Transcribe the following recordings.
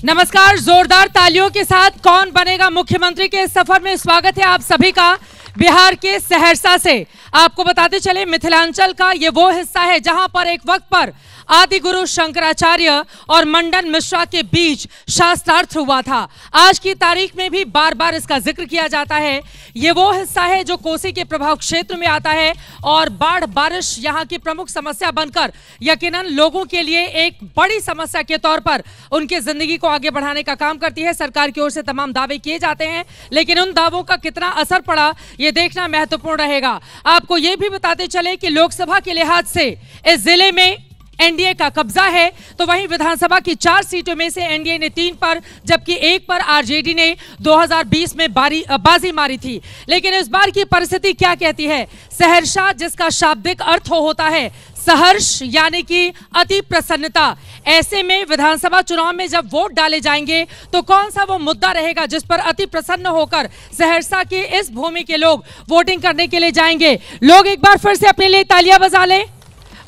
नमस्कार, जोरदार तालियों के साथ कौन बनेगा मुख्यमंत्री के सफर में स्वागत है आप सभी का बिहार के सहरसा से। आपको बताते चले मिथिलांचल का ये वो हिस्सा है जहां पर एक वक्त पर आदि गुरु शंकराचार्य और मंडन मिश्रा के बीच शास्त्रार्थ हुआ था। आज की तारीख में भी बार बार इसका जिक्र किया जाता है। ये वो हिस्सा है जो कोसी के प्रभाव क्षेत्र में आता है और बाढ़ बारिश यहाँ की प्रमुख समस्या बनकर यकीनन लोगों के लिए एक बड़ी समस्या के तौर पर उनकी जिंदगी को आगे बढ़ाने का काम करती है। सरकार की ओर से तमाम दावे किए जाते हैं, लेकिन उन दावों का कितना असर पड़ा ये देखना महत्वपूर्ण रहेगा। आपको ये भी बताते चले कि लोकसभा के लिहाज से इस जिले में एनडीए का कब्जा है, तो वहीं विधानसभा की 4 सीटों में से एनडीए ने 3 पर जबकि 1 पर आरजेडी ने 2020 में बाजी मारी थी। लेकिन इस बार की परिस्थिति क्या कहती है? सहर्षा, जिसका शाब्दिक अर्थ होता है सहर्ष यानी कि अति प्रसन्नता, ऐसे में विधानसभा चुनाव में जब वोट डाले जाएंगे तो कौन सा वो मुद्दा रहेगा जिस पर अति प्रसन्न होकर सहरसा के इस भूमि के लोग वोटिंग करने के लिए जाएंगे? लोग एक बार फिर से अपने लिए तालियां बजा लें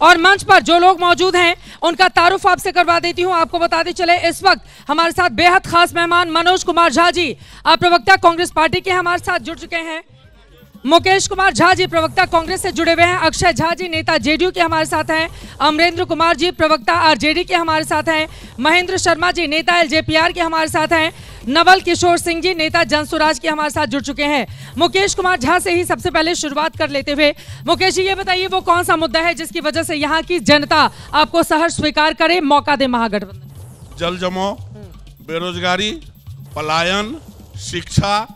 और मंच पर जो लोग मौजूद हैं उनका तारुफ आपसे करवा देती हूं। आपको बताते चले इस वक्त हमारे साथ बेहद खास मेहमान मनोज कुमार झा जी, आप प्रवक्ता कांग्रेस पार्टी के हमारे साथ जुड़ चुके हैं। मुकेश कुमार झा जी प्रवक्ता कांग्रेस से जुड़े हुए हैं। अक्षय झा जी नेता जेडीयू के हमारे साथ हैं। अमरेंद्र कुमार जी प्रवक्ता आरजेडी के हमारे साथ हैं। महेंद्र शर्मा जी नेता एलजेपीआर के हमारे साथ हैं। नवल किशोर सिंह जी नेता जनसुराज के हमारे साथ जुड़ चुके हैं। मुकेश कुमार झा से ही सबसे पहले शुरुआत कर लेते हुए, मुकेश जी ये बताइए वो कौन सा मुद्दा है जिसकी वजह से यहाँ की जनता आपको सहर्ष स्वीकार करे, मौका दे महागठबंधन? जल जमाव, बेरोजगारी, पलायन, शिक्षा,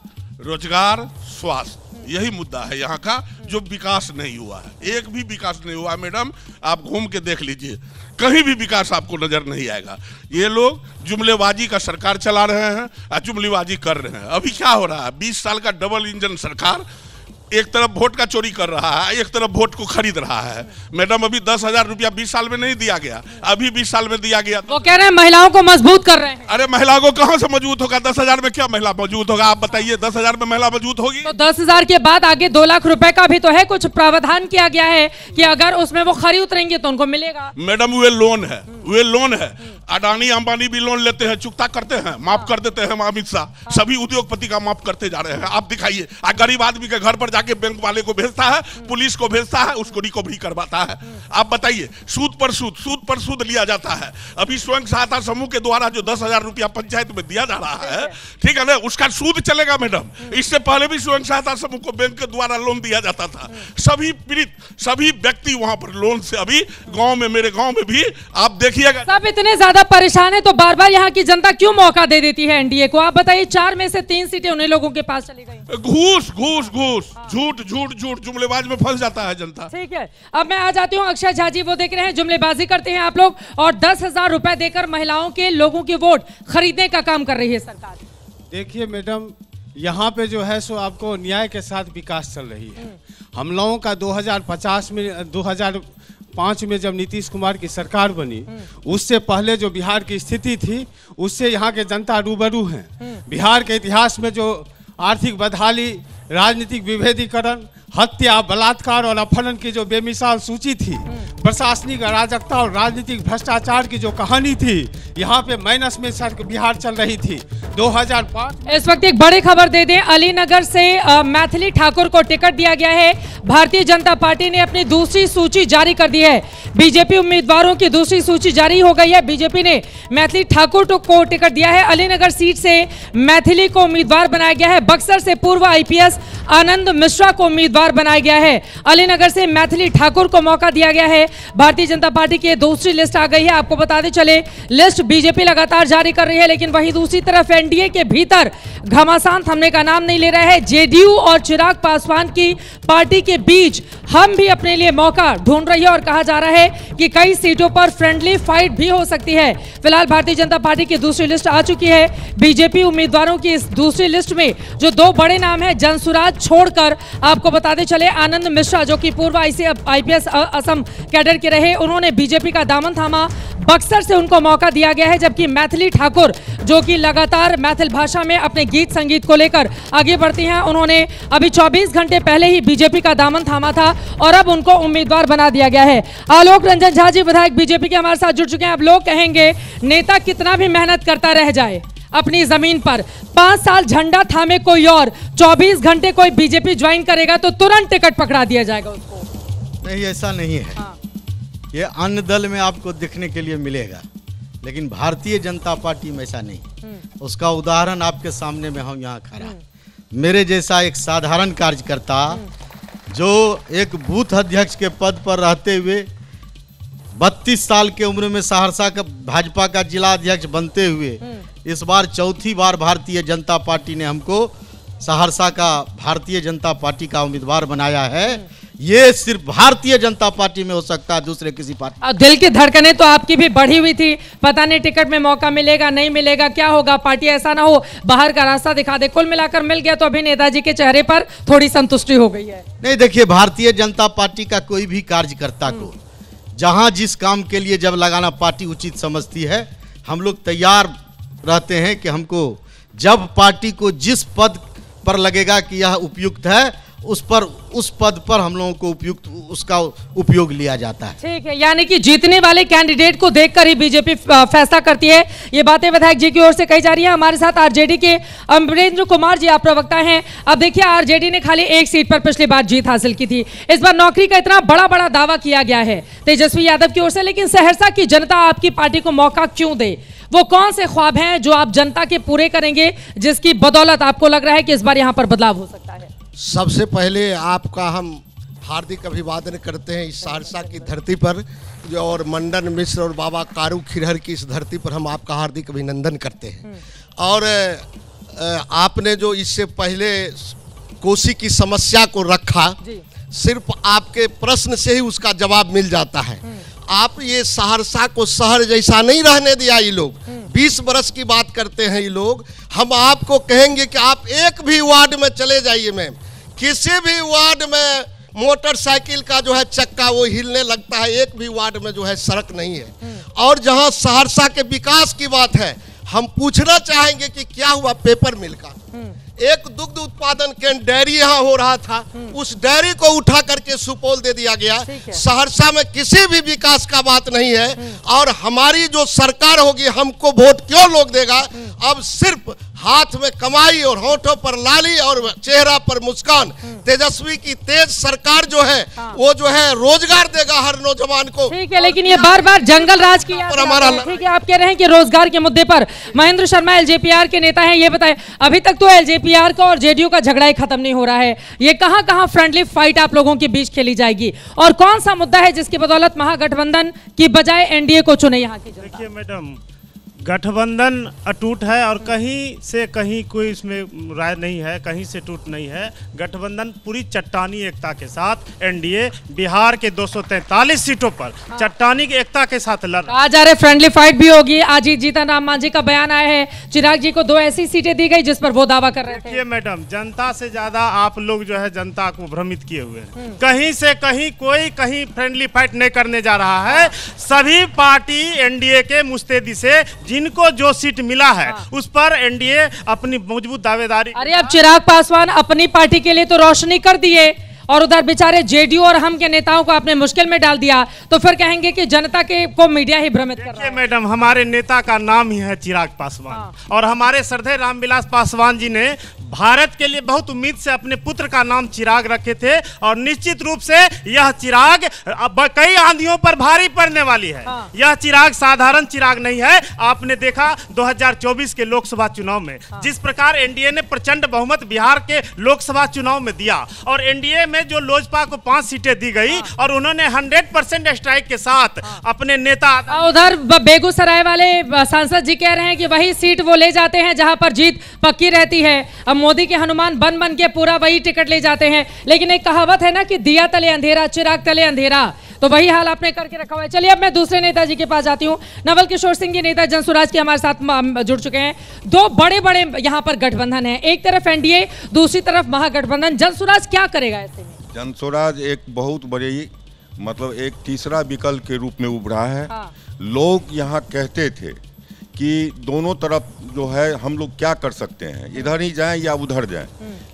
रोजगार, स्वास्थ्य, यही मुद्दा है यहाँ का। जो विकास नहीं हुआ है, एक भी विकास नहीं हुआ मैडम, आप घूम के देख लीजिए, कहीं भी विकास आपको नजर नहीं आएगा। ये लोग जुमलेबाजी का सरकार चला रहे हैं और जुमलेबाजी कर रहे हैं। अभी क्या हो रहा है, 20 साल का डबल इंजन सरकार एक तरफ वोट का चोरी कर रहा है, एक तरफ वोट को खरीद रहा है। मैडम अभी 10,000 रुपया 20 साल में नहीं दिया गया, अभी 20 साल में दिया गया। वो कह रहे हैं महिलाओं को मजबूत कर रहे हैं। अरे महिला को कहां से मजबूत होगा? 10,000 में क्या महिला मजबूत होगा? आप बताइए, 10,000 में महिला मजबूत होगी? तो 10,000 के बाद आगे 2 लाख रुपए का भी तो है, कुछ प्रावधान किया गया है कि अगर उसमें वो खरी उतरेंगे तो उनको मिलेगा। मैडम वे लोन है, वे लोन है। अडानी अंबानी भी लोन लेते हैं, चुकता करते हैं, माफ कर देते हैं अमित शाह। सभी उद्योगपति का माफ करते जा रहे हैं। आप दिखाइए, गरीब आदमी के घर पर जाके बैंक वाले को भेजता है, पुलिस को भेजता है, उसको रिकवरी करवाता है। आप बताइए, सूद पर सूद लिया जाता है। अभी स्वयं सहायता समूह के द्वारा जो 10,000 रुपया पंचायत में दिया जा रहा है, ठीक है ना, उसका सूद चलेगा मैडम। इससे पहले भी स्वयं सहायता समूह को बैंक के द्वारा लोन दिया जाता था। सभी पीड़ित, सभी व्यक्ति वहां पर लोन से, अभी गांव में, मेरे गांव में भी आप देखिएगा, सब इतने ज्यादा परेशान है तो बार बार यहाँ की जनता क्यों मौका दे देती है एनडीए को? आप बताइए, 4 में से 3 सीटें उन्हीं लोगों के पास चली गई। घूस घूस घूस, झूठ झूठ झूठ, जुमलेबाज में फंस जाता है जनता। ठीक है, अब मैं आ जाती हूँ अक्षय झा जी। वो देख रहे हैं जुमलेबाजी करते हैं आप लोग और 10,000 रुपए देकर महिलाओं के, लोगों के वोट खरीदने का काम कर रही है सरकार। देखिए मैडम, यहाँ पे जो है सो आपको न्याय के साथ विकास चल रही है। हम लोगों का 2005 में जब नीतीश कुमार की सरकार बनी, उससे पहले जो बिहार की स्थिति थी उससे यहाँ के जनता रूबरू हैं। बिहार के इतिहास में जो आर्थिक बदहाली, राजनीतिक विभेदीकरण, हत्या, बलात्कार और अपहरण की जो बेमिसाल सूची थी, प्रशासनिक अराजकता और राजनीतिक भ्रष्टाचार की जो कहानी थी, यहाँ पे माइनस में बिहार चल रही थी। 2005 इस वक्त एक बड़ी खबर दे दें, अलीनगर से मैथिली ठाकुर को टिकट दिया गया है। भारतीय जनता पार्टी ने अपनी दूसरी सूची जारी कर दी है। बीजेपी उम्मीदवारों की दूसरी सूची जारी हो गई है। बीजेपी ने मैथिली ठाकुर को टिकट दिया है। अलीनगर सीट से मैथिली को उम्मीदवार बनाया गया है। बक्सर से पूर्व आईपीएस आनंद मिश्रा को उम्मीदवार बनाया गया है। अलीनगर से मैथिली ठाकुर को मौका दिया गया है। भारतीय जनता पार्टी की दूसरी लिस्ट आ गई है। आपको बताते चले, लिस्ट बीजेपी लगातार जारी कर रही है, लेकिन वहीं दूसरी तरफ एनडीए के भीतर घमासान थमने का नाम नहीं ले रहा है। जेडीयू और चिराग पासवान की पार्टी के बीच हम भी अपने लिए मौका ढूंढ रही है और कहा जा रहा है कि कई सीटों पर फ्रेंडली फाइट भी हो सकती है। फिलहाल भारतीय जनता पार्टी की दूसरी लिस्ट आ चुकी है। बीजेपी उम्मीदवारों की इस दूसरी लिस्ट में जो 2 बड़े नाम हैं, जनसुराज छोड़कर आपको बताते चले आनंद मिश्रा जो कि पूर्व आईपीएस असम कैडर के रहे, उन्होंने बीजेपी का दामन थामा। बक्सर से उनको मौका दिया गया है, जबकि मैथिली ठाकुर जो कि लगातार मैथिल भाषा में अपने गीत संगीत को लेकर आगे बढ़ती हैं। उन्होंने अभी 24 घंटे पहले ही बीजेपी का दामन थामा था और अब उनको उम्मीदवार बना दिया गया है। आलोक रंजन झा जी विधायक बीजेपी के हमारे साथ जुड़ चुके हैं। अब लोग कहेंगे नेता कितना भी मेहनत करता रह जाए अपनी जमीन पर, 5 साल झंडा थामे कोई और, 24 घंटे कोई बीजेपी ज्वाइन करेगा तो तुरंत टिकट पकड़ा दिया जाएगा उसको। नहीं, ऐसा नहीं है। हाँ। ये अन्य दल में आपको देखने के लिए मिलेगा, लेकिन भारतीय जनता पार्टी में ऐसा नहीं। उसका उदाहरण आपके सामने में हम यहाँ खड़ा। मेरे जैसा एक साधारण कार्यकर्ता जो एक बूथ अध्यक्ष के पद पर रहते हुए 32 साल के उम्र में सहरसा का भाजपा का जिला अध्यक्ष बनते हुए इस बार चौथी बार भारतीय जनता पार्टी ने हमको सहरसा का भारतीय जनता पार्टी का उम्मीदवार बनाया है। ये सिर्फ भारतीय जनता पार्टी में हो सकता है, दूसरे किसी पार्टी। दिल की धड़कनें तो आपकी भी बढ़ी हुई थी, पता नहीं टिकट में मौका मिलेगा नहीं मिलेगा, क्या होगा, पार्टी ऐसा ना हो बाहर का रास्ता दिखा दे। कुल मिलाकर मिल गया तो अभी नेताजी के चेहरे पर थोड़ी संतुष्टि हो गई है। नहीं, देखिए, भारतीय जनता पार्टी का कोई भी कार्यकर्ता को जहां जिस काम के लिए जब लगाना पार्टी उचित समझती है, हम लोग तैयार रहते हैं कि हमको जब पार्टी को जिस पद पर लगेगा कि यह उपयुक्त है उस पद पर हम लोगों को उपयुक्त उसका उपयोग लिया जाता है। ठीक है, यानी कि जीतने वाले कैंडिडेट को देखकर ही बीजेपी फैसला करती है। ये बातें विधायक जी की ओर से कही जा रही है। हमारे साथ आरजेडी के अमरेंद्र कुमार जी, आप प्रवक्ता हैं। अब देखिए, आरजेडी ने खाली एक सीट पर पिछली बार जीत हासिल की थी, इस बार नौकरी का इतना बड़ा दावा किया गया है तेजस्वी यादव की ओर से, लेकिन सहरसा की जनता आपकी पार्टी को मौका क्यों दे? वो कौन से ख्वाब हैं जो आप जनता के पूरे करेंगे, जिसकी बदौलत आपको लग रहा है कि इस बार यहाँ पर बदलाव हो सकता है? सबसे पहले आपका हम हार्दिक अभिवादन करते हैं इस सहरसा की धरती पर, जो और मंडन मिश्र और बाबा कारू खिरहर की इस धरती पर हम आपका हार्दिक अभिनंदन करते हैं। और आपने जो इससे पहले कोसी की समस्या को रखा, सिर्फ आपके प्रश्न से ही उसका जवाब मिल जाता है। आप ये सहरसा को शहर जैसा नहीं रहने दिया। ये लोग 20 बरस की बात करते हैं ये लोग। हम आपको कहेंगे कि आप एक भी वार्ड में चले जाइए मैम, किसी भी वार्ड में मोटरसाइकिल का जो है चक्का वो हिलने लगता है, एक भी वार्ड में जो है सड़क नहीं है। और जहां सहरसा के विकास की बात है, हम पूछना चाहेंगे कि क्या हुआ पेपर मिल का? एक दुग्ध उत्पादन केंद्र डेयरी यहाँ हो रहा था, उस डेयरी को उठा करके सुपौल दे दिया गया। सहरसा में किसी भी विकास का बात नहीं है। और हमारी जो सरकार होगी, हमको वोट क्यों लोग देगा? अब सिर्फ हाथ में कमाई और होठों पर लाली और चेहरा पर मुस्कान। तेजस्वी की तेज सरकार जो है वो जो है रोजगार देगा हर नौजवान को। ठीक है, लेकिन ये बार बार जंगल राज की हमारा। ठीक है, आप कह रहे हैं कि रोजगार के मुद्दे पर महेंद्र शर्मा एलजेपीआर के नेता हैं, ये बताएं, अभी तक तो एलजेपीआर का और जेडीयू का झगड़ा ही खत्म नहीं हो रहा है। ये कहां फ्रेंडली फाइट आप लोगों के बीच खेली जाएगी, और कौन सा मुद्दा है जिसकी बदौलत महागठबंधन की बजाय एनडीए को चुने यहाँ की जनता? देखिए मैडम, गठबंधन अटूट है और कहीं से कहीं कोई इसमें राय नहीं है, कहीं से टूट नहीं है। गठबंधन पूरी चट्टानी एकता के साथ एनडीए बिहार के 243 सीटों पर चट्टानी एकता के साथ लड़ रहा है। आज आ रहे फ्रेंडली फाइट भी होगी। आज ही जीतन राम मांझी का बयान आया है, चिराग जी को 2 ऐसी सीटें दी गई जिस पर वो दावा कर रहे थे। देखिए मैडम, जनता से ज्यादा आप लोग जो है जनता को भ्रमित किए हुए हैं। कहीं से कहीं कोई कहीं फ्रेंडली फाइट नहीं करने जा रहा है। सभी पार्टी एनडीए के मुस्तैदी से जिनको जो सीट मिला है उस पर एनडीए अपनी मजबूत दावेदारी। अरे अब चिराग पासवान अपनी पार्टी के लिए तो रोशनी कर दिए और उधर बेचारे जेडीयू और हम के नेताओं को आपने मुश्किल में डाल दिया, तो फिर कहेंगे कि जनता के को मीडिया ही भ्रमित कर रहा है। मैडम, हमारे नेता का नाम ही है चिराग पासवान और हमारे श्रद्धेय रामविलास पासवान जी ने भारत के लिए बहुत उम्मीद से अपने पुत्र का नाम चिराग रखे थे और निश्चित रूप से यह चिराग अब कई आंधियों पर भारी पड़ने वाली है। यह चिराग साधारण चिराग नहीं है। आपने देखा 2024 के लोकसभा चुनाव में जिस प्रकार एनडीए ने प्रचंड बहुमत बिहार के लोकसभा चुनाव में दिया और एनडीए में जो लोजपा को 5 सीटें दी गई और उन्होंने 100% स्ट्राइक के साथ अपने नेता। उधर बेगूसराय वाले सांसद जी कह रहे हैं कि वही सीट वो ले जाते हैं जहां पर जीत पक्की रहती है। अब मोदी के हनुमान बन बन के पूरा वही टिकट ले जाते हैं, लेकिन एक कहावत है ना कि दिया तले अंधेरा, चिराग तले अंधेरा, तो वही हाल आपने करके रखा हुआ है। चलिए अब मैं दूसरे नेताजी के पास जाती हूँ। नवल किशोर सिंह जी नेता जनसुराज के हमारे साथ जुड़ चुके हैं। 2 बड़े बड़े यहाँ पर गठबंधन है, एक तरफ एनडीए, दूसरी तरफ महागठबंधन। जनसुराज क्या करेगा ऐसे में? जनसुराज एक बहुत बड़ी मतलब एक तीसरा विकल्प के रूप में उभरा है। लोग यहाँ कहते थे कि दोनों तरफ जो है हम लोग क्या कर सकते हैं, इधर ही जाएं या उधर जाएं।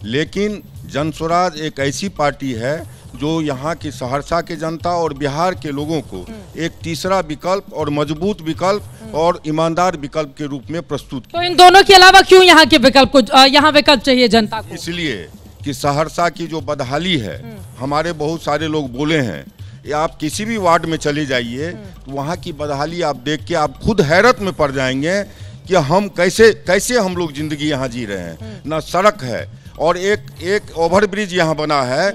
लेकिन जनस्वराज एक ऐसी पार्टी है जो यहाँ की सहरसा के जनता और बिहार के लोगों को एक तीसरा विकल्प और मजबूत विकल्प और ईमानदार विकल्प के रूप में प्रस्तुत तो इन दोनों के अलावा क्यों यहाँ के विकल्प को, यहाँ विकल्प चाहिए जनता को? इसलिए कि सहरसा की जो बदहाली है, हमारे बहुत सारे लोग बोले हैं, या आप किसी भी वार्ड में चले जाइए तो वहाँ की बदहाली आप देख के आप खुद हैरत में पड़ जाएंगे कि हम कैसे हम लोग जिंदगी यहाँ जी रहे हैं। ना सड़क है, और एक ओवरब्रिज यहाँ बना है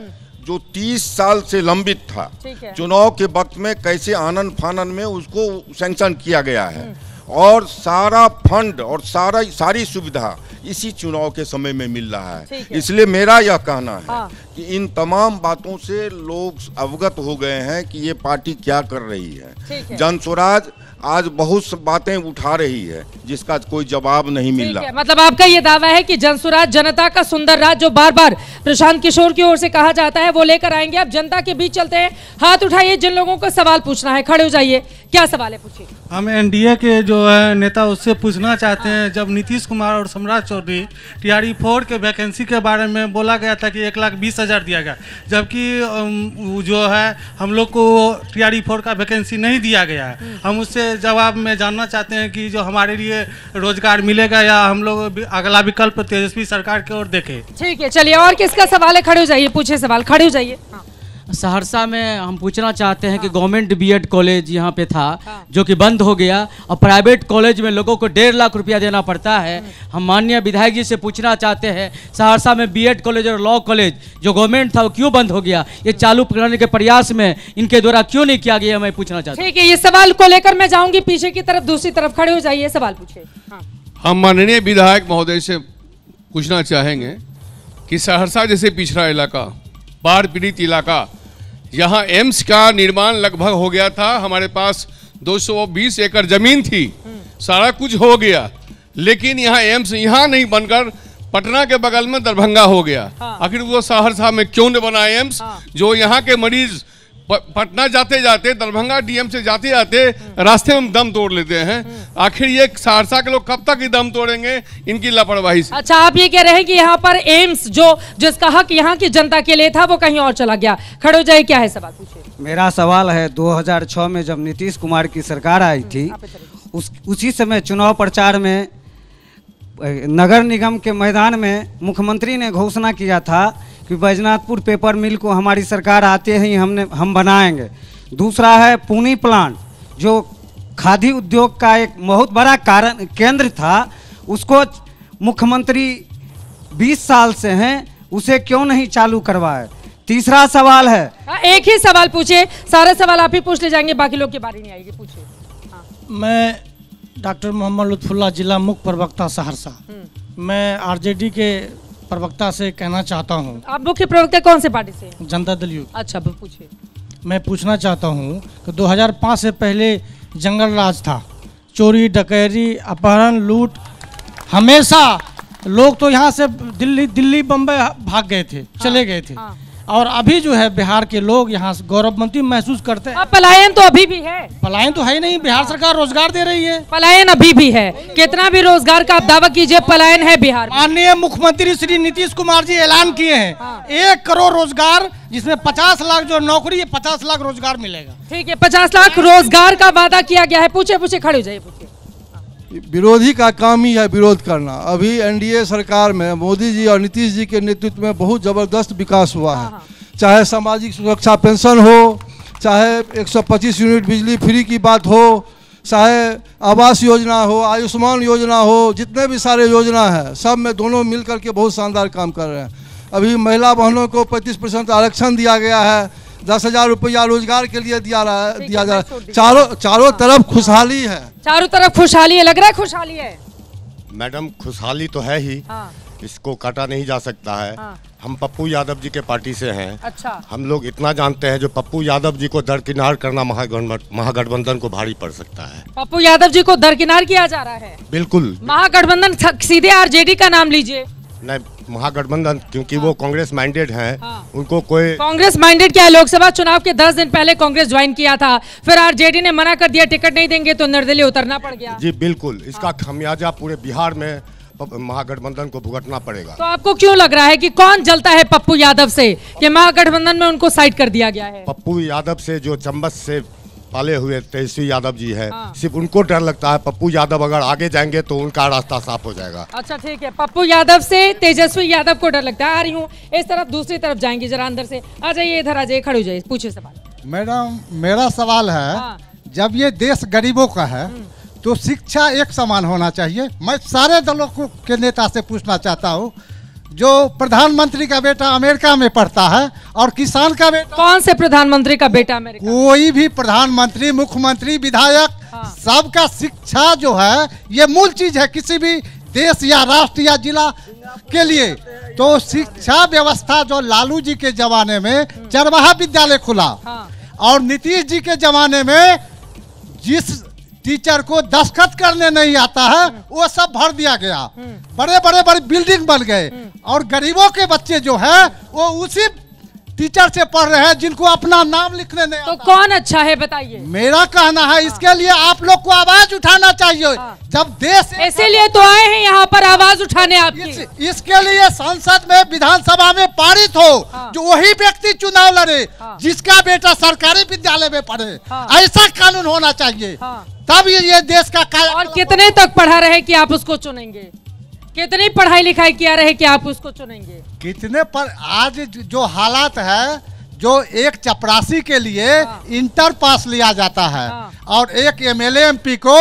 जो 30 साल से लंबित था। चुनाव के वक्त में कैसे आनन फानन में उसको सैंक्शन किया गया है, और सारा फंड और सारी सुविधा इसी चुनाव के समय में मिल रहा है। इसलिए मेरा यह कहना है कि इन तमाम बातों से लोग अवगत हो गए हैं कि ये पार्टी क्या कर रही है। जनस्वराज आज बहुत सी बातें उठा रही है जिसका कोई जवाब नहीं मिल रहा। मतलब आपका ये दावा है कि जनस्वराज जनता का सुंदर राज जो बार बार प्रशांत किशोर की ओर से कहा जाता है वो लेकर आएंगे। अब जनता के बीच चलते हैं, हाथ उठाइए जिन लोगों को सवाल पूछना है, खड़े हो जाइए। क्या सवाल है, पूछिए। हम एनडीए के जो है नेता उससे पूछना चाहते हैं, जब नीतीश कुमार और सम्राट चौधरी टीआरई 4 के वैकेंसी के बारे में बोला गया था कि 1,20,000 दिया गया, जबकि जो है हम लोग को टीआरई 4 का वैकेंसी नहीं दिया गया है। हम उससे जवाब में जानना चाहते हैं कि जो हमारे लिए रोजगार मिलेगा या हम लोग अगला विकल्प तेजस्वी सरकार की ओर देखें। ठीक है, चलिए और किसका सवाल है, खड़े हो जाइए, पूछे सवाल, खड़े हो जाइए। सहरसा में हम पूछना चाहते हैं कि गवर्नमेंट बीएड कॉलेज यहाँ पे था जो कि बंद हो गया, और प्राइवेट कॉलेज में लोगों को 1.5 लाख रुपया देना पड़ता है। हम माननीय विधायक जी से पूछना चाहते हैं, सहरसा में बीएड कॉलेज और लॉ कॉलेज जो गवर्नमेंट था वो क्यों बंद हो गया? ये चालू करने के प्रयास में इनके द्वारा क्यों नहीं किया गया, मैं पूछना चाहता हूँ। ठीक है, ये सवाल को लेकर मैं जाऊंगी पीछे की तरफ, दूसरी तरफ खड़े हो जाइए, सवाल पूछिए। हम माननीय विधायक महोदय से पूछना चाहेंगे कि सहरसा जैसे पिछड़ा इलाका, बाढ़ पीड़ित इलाका, यहाँ एम्स का निर्माण लगभग हो गया था, हमारे पास 220 एकड़ जमीन थी, सारा कुछ हो गया, लेकिन यहाँ एम्स यहाँ नहीं बनकर पटना के बगल में दरभंगा हो गया। आखिर वो सहरसा में क्यों नहीं बना एम्स? जो यहाँ के मरीज पटना जाते जाते, दरभंगा डीएम से जाते जाते रास्ते में दम तोड़ लेते हैं। आखिर ये सहरसा के लोग कब तक ही दम तोड़ेंगे इनकी लापरवाही से? अच्छा, आप ये कह रहे हैं कि यहाँ पर एम्स जिसका हक यहाँ की जनता के लिए था वो कहीं और चला गया। खड़े हो जाइए, क्या है सवाल, पूछिए। मेरा सवाल है, 2006 में जब नीतीश कुमार की सरकार आई थी, उसी समय चुनाव प्रचार में नगर निगम के मैदान में मुख्यमंत्री ने घोषणा किया था कि बैजनाथपुर पेपर मिल को हमारी सरकार आते ही हम बनाएंगे। दूसरा है पुनी प्लांट, जो खादी उद्योग का एक बहुत बड़ा केंद्र था, उसको मुख्यमंत्री 20 साल से हैं, उसे क्यों नहीं चालू करवाए? तीसरा सवाल है, एक ही सवाल पूछिए, सारे सवाल आप ही पूछ ले जाएंगे, बाकी लोग की बारी नहीं आएगी, पूछिए। मैं डॉक्टर मोहम्मद लुत्फुल्लाह, जिला मुख्य प्रवक्ता सहरसा। मैं आरजेडी के प्रवक्ता से कहना चाहता हूँ। आप मुख्य प्रवक्ता कौन से पार्टी से? जनता दल यूथ। अच्छा, पूछिए। मैं पूछना चाहता हूँ कि 2005 से पहले जंगल राज था, चोरी डकैती अपहरण लूट, हमेशा लोग तो यहाँ से दिल्ली बम्बई भाग गए थे, चले गए थे, और अभी जो है बिहार के लोग यहाँ गौरवमंती महसूस करते हैं। पलायन तो अभी भी है, पलायन तो है ही नहीं, बिहार सरकार रोजगार दे रही है। पलायन अभी भी है, कितना भी रोजगार का आप दावा कीजिए, पलायन है बिहार में। माननीय मुख्यमंत्री श्री नीतीश कुमार जी ऐलान किए हैं 1 करोड़ रोजगार, जिसमें 50 लाख जो नौकरी है, 50 लाख रोजगार मिलेगा। ठीक है, 50 लाख रोजगार का वादा किया गया है। पूछे खड़े हो जाइए, पूछिए। विरोधी का काम ही है विरोध करना। अभी एनडीए सरकार में मोदी जी और नीतीश जी के नेतृत्व में बहुत ज़बरदस्त विकास हुआ है, चाहे सामाजिक सुरक्षा पेंशन हो, चाहे 125 यूनिट बिजली फ्री की बात हो, चाहे आवास योजना हो, आयुष्मान योजना हो, जितने भी सारे योजना है सब में दोनों मिल करके बहुत शानदार काम कर रहे हैं। अभी महिला बहनों को 35% आरक्षण दिया गया है, 10,000 रुपया रोजगार के लिए दिया जा रहा है। चारों तरफ खुशहाली है, चारों तरफ खुशहाली है, लग रहा है खुशहाली है। मैडम खुशहाली तो है ही, इसको काटा नहीं जा सकता है। हम पप्पू यादव जी के पार्टी से हैं। अच्छा। हम लोग इतना जानते हैं, जो पप्पू यादव जी को दरकिनार करना महागठबंधन को भारी पड़ सकता है। पप्पू यादव जी को दरकिनार किया जा रहा है? बिल्कुल। महागठबंधन सीधे आरजेडी का नाम लीजिए। नहीं, महागठबंधन, क्योंकि वो कांग्रेस माइंडेड हैं, उनको कोई कांग्रेस माइंडेड क्या है? लोकसभा चुनाव के 10 दिन पहले कांग्रेस ज्वाइन किया था, फिर आरजेडी ने मना कर दिया, टिकट नहीं देंगे तो निर्दलीय उतरना पड़ गया। जी बिल्कुल, इसका खामियाजा पूरे बिहार में महागठबंधन को भुगतना पड़ेगा। तो आपको क्यों लग रहा है कि कौन जलता है पप्पू यादव से कि महागठबंधन में उनको साइड कर दिया गया है? पप्पू यादव से जो चम्मच से पाले हुए तेजस्वी यादव जी हैं, सिर्फ उनको डर लगता है। पप्पू यादव अगर आगे जाएंगे तो उनका रास्ता साफ हो जाएगा। अच्छा ठीक है, पप्पू यादव से तेजस्वी यादव को डर लगता है। आ रही हूँ इस तरफ, दूसरी तरफ जाएंगे, जरा अंदर से आ जाइए, इधर आ जाइए, खड़े हो जाइए, पूछिए सवाल। मैडम मेरा सवाल है, जब ये देश गरीबों का है तो शिक्षा एक समान होना चाहिए। मैं सारे दलों के नेता से पूछना चाहता हूँ, जो प्रधानमंत्री का बेटा अमेरिका में पढ़ता है और किसान का बेटा, कौन से प्रधानमंत्री का बेटा अमेरिका? कोई भी प्रधानमंत्री, मुख्यमंत्री, विधायक, सबका शिक्षा जो है ये मूल चीज है किसी भी देश या राष्ट्र या जिला के लिए। तो शिक्षा व्यवस्था जो लालू जी के जमाने में चरवाहा विद्यालय खुला और नीतीश जी के जमाने में जिस टीचर को दस्तखत करने नहीं आता है वो सब भर दिया गया, बड़े बड़े बिल्डिंग बन गए और गरीबों के बच्चे जो है वो उसी टीचर से पढ़ रहे हैं जिनको अपना नाम लिखने नहीं आता। तो कौन अच्छा है बताइए? मेरा कहना है इसके लिए आप लोग को आवाज उठाना चाहिए। जब देश, इसीलिए तो आए हैं यहाँ पर आवाज उठाने आपकी। इसके लिए संसद में, विधानसभा में पारित हो जो वही व्यक्ति चुनाव लड़े जिसका बेटा सरकारी विद्यालय में पढ़े, ऐसा कानून होना चाहिए, तब ये देश का काया। और कितने तक पढ़ा रहे कि आप उसको चुनेंगे? कितनी पढ़ाई लिखाई किया रहे कि आप उसको चुनेंगे? कितने पर आज जो हालात है, जो एक चपरासी के लिए इंटर पास लिया जाता है और एक एमएलए एमपी को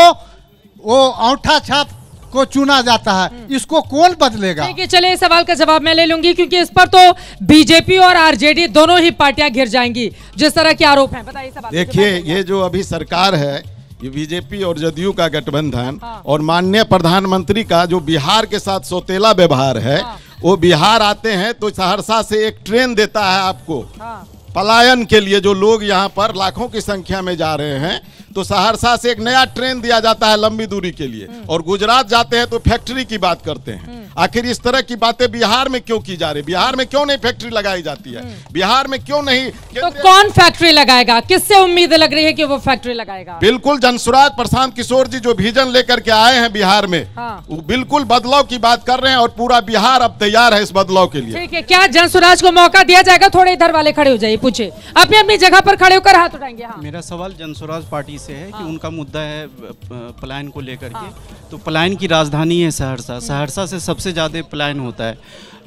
वो औंठा छाप को चुना जाता है, इसको कौन बदलेगा? ठीक है, चलिए सवाल का जवाब मैं ले लूंगी क्योंकि इस पर तो बीजेपी और आरजेडी दोनों ही पार्टियां घिर जाएंगी जिस तरह के आरोप हैं। बताइए सवाल। देखिए, ये जो अभी सरकार है, ये बीजेपी और जदयू का गठबंधन और माननीय प्रधानमंत्री का जो बिहार के साथ सौतेला व्यवहार है, वो बिहार आते हैं तो सहरसा से एक ट्रेन देता है आपको पलायन के लिए। जो लोग यहाँ पर लाखों की संख्या में जा रहे हैं तो सहरसा से एक नया ट्रेन दिया जाता है लंबी दूरी के लिए, और गुजरात जाते हैं तो फैक्ट्री की बात करते हैं। आखिर इस तरह की बातें बिहार में क्यों की जा रही? बिहार में क्यों नहीं फैक्ट्री लगाई जाती है? बिहार में क्यों नहीं? तो कौन फैक्ट्री लगाएगा? किससे उम्मीद लग रही है कि वो फैक्ट्री लगाएगा? बिल्कुल जनसुराज प्रशांत किशोर जी जो विजन लेकर के आए हैं बिहार में, वो बिल्कुल बदलाव की बात कर रहे हैं और पूरा बिहार अब तैयार है इस बदलाव के लिए। ठीक है, क्या जनसुराज को मौका दिया जाएगा? थोड़े इधर वाले खड़े हो जाइए, पूछे अपनी अपनी जगह पर खड़े होकर हाथ उठाएंगे। हाँ। मेरा सवाल जनसुराज पार्टी से है कि उनका मुद्दा है पलायन को लेकर के। तो पलायन की राजधानी है सहरसा, सहरसा से सबसे ज़्यादा पलायन होता है,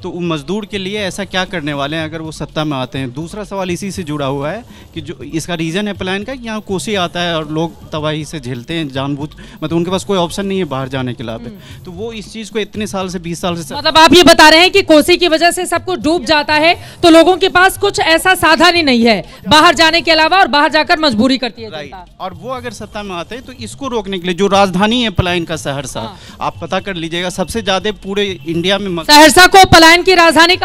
तो मजदूर के लिए ऐसा क्या करने वाले हैं अगर वो सत्ता में आते हैं? दूसरा सवाल इसी से जुड़ा हुआ है कि जो इसका रीज़न है पलायन का, यहाँ कोसी आता है और लोग तबाही से झेलते हैं जानबूझ, मतलब उनके पास कोई ऑप्शन नहीं है बाहर जाने के अलावा, तो वो इस चीज़ को इतने साल से 20 साल से, मतलब आप ये बता रहे हैं कि कोसी की वजह से सब कुछ डूब जाता है तो लोगों के पास कुछ ऐसा साधन ही नहीं है बाहर जाने के अलावा, और बाहर जाकर मजबूरी करती है जनता। और वो अगर सत्ता में आते हैं तो इसको रोकने के लिए जो राजधानी है पलायन का सहरसा, आप पता कर लीजिएगा सबसे ज्यादा पूरे इंडिया में सहरसा को पलायन की राजधानी